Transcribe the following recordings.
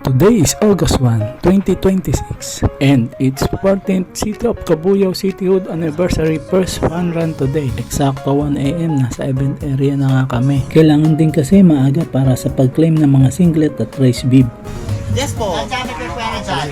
Today is August 1, 2026 and it's 14th City of Cabuyao Cityhood Anniversary First Fun Run today. Eksakto 1 AM, nasa event area na nga kami. Kailangan din kasi maaga para sa pag-claim ng mga singlet at race bib. Yes po. Nandiyan may pwede dyan.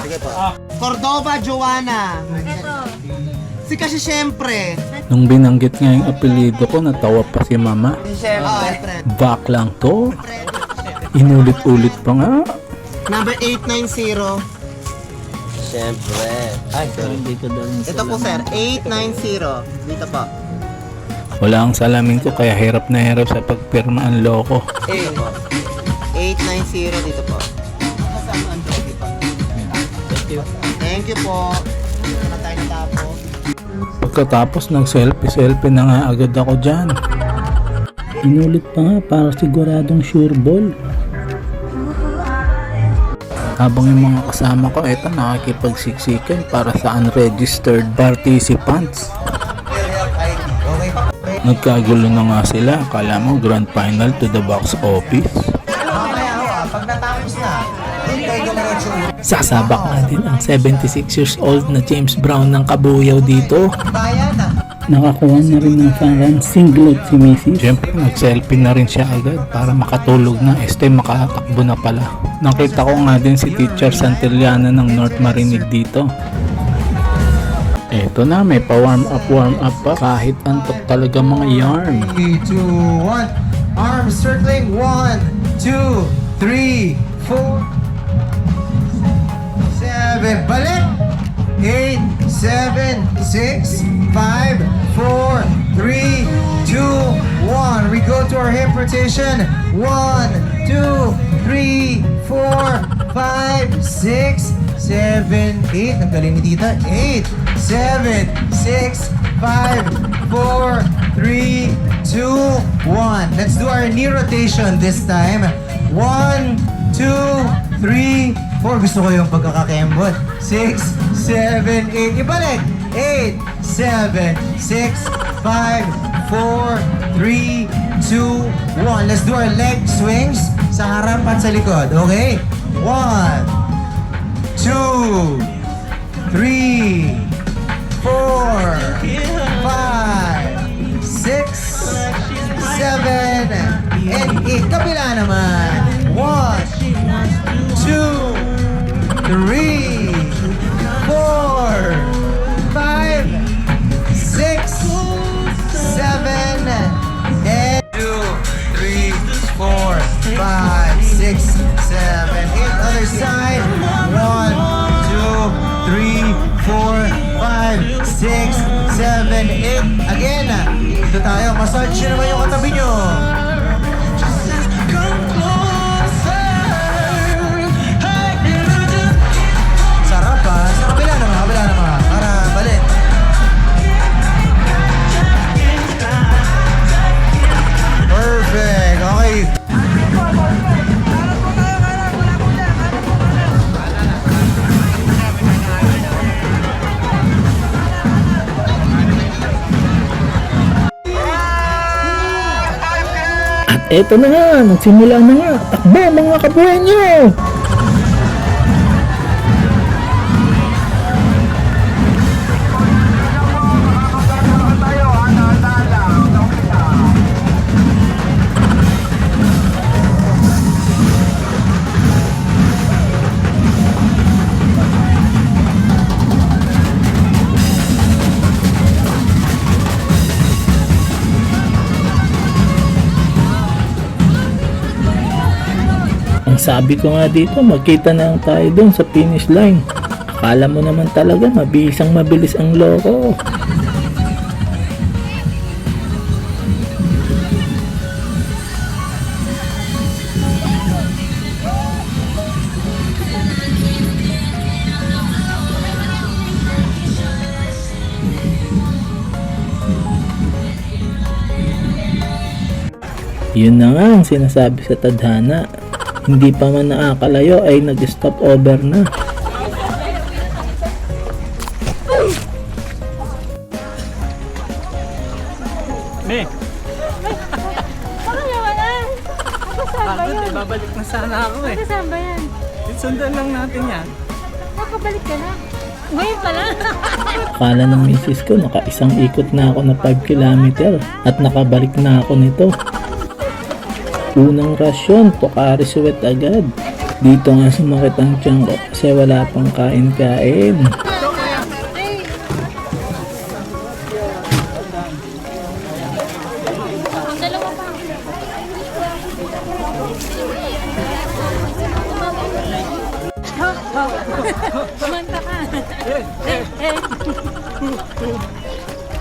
Sige po. Cordova Joanna. Si kasi syempre. Nung binanggit nga yung apelido ko, natawa pa si mama. Syempre. Back lang to. Inulit-ulit pa nga. Number 890. Siyempre. Ay, sorry. Ito po sir, 890. Dito po. Wala ang salamin ko kaya hirap na hirap sa pagpirma ang loko. 890 dito po. Thank you po. Naman tayo natapos. Pagkatapos nag-selfie na nga agad ako dyan. Inulit pa nga para siguradong sure ball. Habang yung mga kasama ko eto nakikipagsiksikan para sa unregistered participants. Nagkagulo na nga sila, akala mo grand final to the box office. Pag natapos na, Sasabak nga din ang 76 years old na James Brown ng Cabuyao dito. bayan na. Nakakuha na rin ng fan singlet si Mrs. Siyempre nag-selfie na rin siya agad para makatulog na, makatakbo na pala. Nakita ko nga din si Teacher Santillana ng North Marinig dito. Eto na, may pa-warm up pa kahit antok talaga mga yarn. 3, 2, 1. Arms circling. 1, 2, 3, 4, 7. Balik. 8, 7, 6, 5, 4, 3, 2, 1. We go to our hip rotation. 1, 2, 3, 4, 5, 6, 7, 8. Ang galing ni tita. 8, 7, 6, 5, 4, 3, 2, 1. Let's do our knee rotation this time. 1, 2, 3, 4. Gusto ko yung pagkakakembot. 6, 7, 8. Ibalik. 8, 7, 6, 5, 4, 3, 2, 1. Let's do our leg swings sa harap at sa likod. Okay? 1, 2, 3, 4, 5, 6, 7, and 8. Kabila naman. 1, 2, 3, 4, 5, 6, 7, and 2, 3, 4, 5, 6, 7, 8. Other side. 1, 2, 3, 4, 5, 6, 7, 8. Again. Dito tayo. Massage nyo naman yung katabi nyo. Sarap ha. Sa kabila naman. Para balik. Perfect. Okay. At eto na nga, nagsimula na nga. Takbo mga kabuhenyo! Ang sabi ko nga dito, magkita na lang tayo doon sa finish line. Akala mo naman talaga, mabilis ang loko. Yun na nga ang sinasabi sa tadhana. Hindi pa man nakakalayo ay nag-stop over na. Bakit naman? Ako saan ba yun? Babalik na sana ako eh. Saan ba yan? Sundan lang natin yan. Nakabalik ka na. Ngayon pala. Akala ng misis ko naka-isang ikot na ako na 5 kilometer at nakabalik na ako nito. Unang rasyon, Pocari Sweat agad. Dito nga sumakit ang tiyan ko kasi wala pang kain-kain. Ang dalawa pa. Kumanta ka.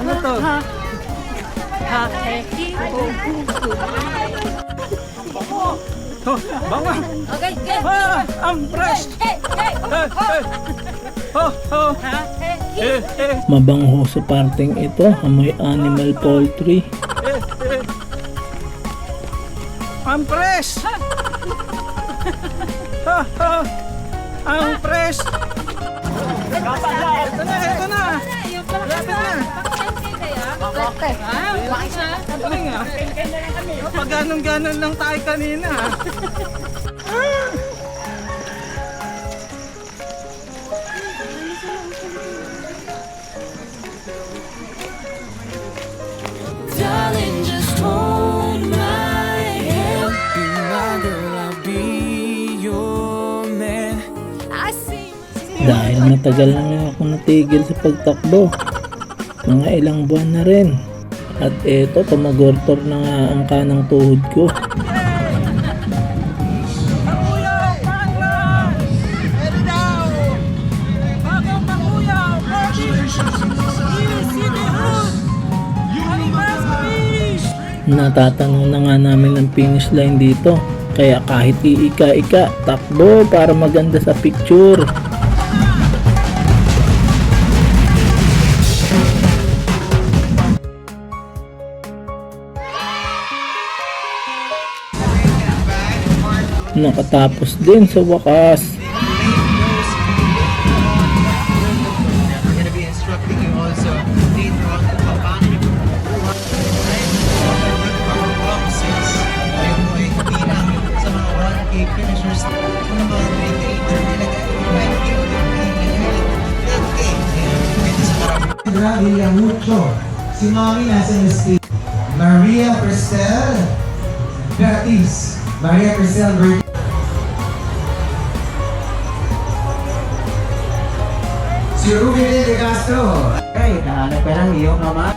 Ano to? Oh, bango! Okay, good. I'm fresh! Hey, hey, Mabango sa parteng ito, amoy animal poultry. I'm fresh! I'm fresh! Ito na, ito na! Yung pala Lapit na! Okay. Ito nga! Pag ganon-ganon lang tayo kanina. Darling, just hold my hand. Be my girl, I'll be your man. I see. Dahil matagal na nga ako natigil sa pagtakbo. Mga ilang buwan na rin. At eto, tumagortor na nga ang kanang tuhod ko. Natatanong na nga namin ang finish line dito. Kaya kahit iika-ika, takbo para maganda sa picture. Nakatapos din sa wakas. We're gonna be instructing you also later on kung paano nyo boxes. Kayo po ay kabilang sa mga 1K finishers. Kung na mga creator, ilagay yung 5K o 10K. Pwede sa marami. Grabe mucho. Si Mami nasa state. Maria Percel Gratis. Maria Percel Bertis. Si Ruben De Castro. Ay, nahanap ka ng iyong mama.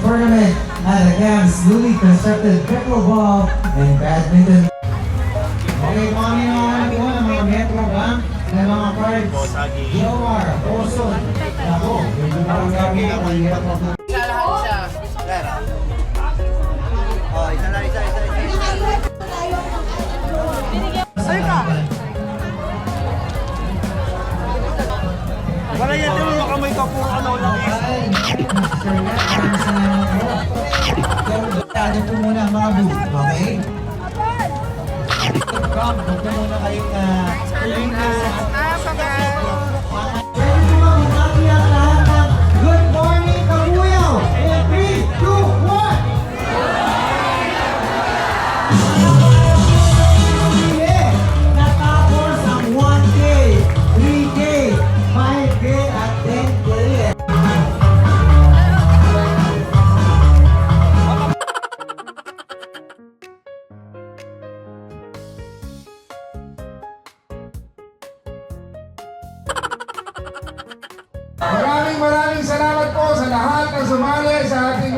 Tournament at the Camps newly constructed pickleball and badminton. Okay, kung ano yung mga nakuha ng mga Metro Bank na mga cards. Jomar, Oson. Ako, yung mga gamit ang Metro Bank. Wala yan din mga kamay ka po ano lang. Ano po muna mga booth, okay? Come, huwag na muna kayong pwede po mag-happy ang lahat ng Good Morning Kabuyaw! In 3, 2, 1! Yeah! Natapos ang 1K, 3K, 5K at 10K. Maraming salamat po sa lahat ng sumali sa ating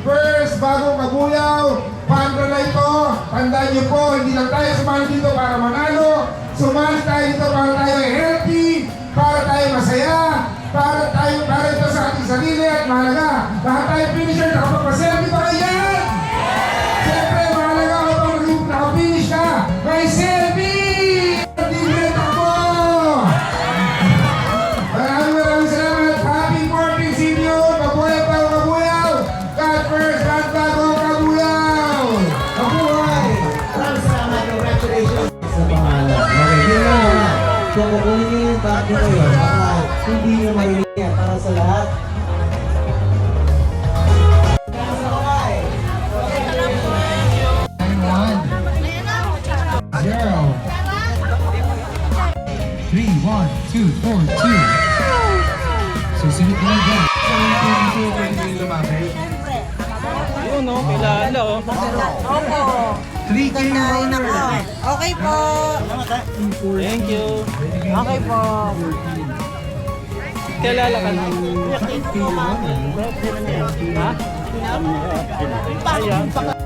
first bagong kabuyaw. Paano na ito? Tandaan niyo po, hindi lang tayo sumali dito para manalo. Sumali tayo dito para tayo healthy, para tayo masaya, para ito sa ating sarili at mahalaga. Lahat tayo finisher, nakapagpaselfie ba kayo? Siyempre, mahalaga kapag nakapinish ka. May selfie! Tingnan ako! Maraming salamat. Happy 14th Senior! Kabuyaw pa ang kabuyaw! God first, God bago kabuyaw! Mabuhay! Maraming salamat, congratulations! Sa pangalan. Okay, yun lang. Kung kukunin niyo yung bag niyo ngayon, baka hindi niyo marinig yan para sa lahat. Susunod na dyan. Yun o, kilala o. 3K runner. Okay po. Thank you. Okay po. Kilala ka na. Ha? Ayan.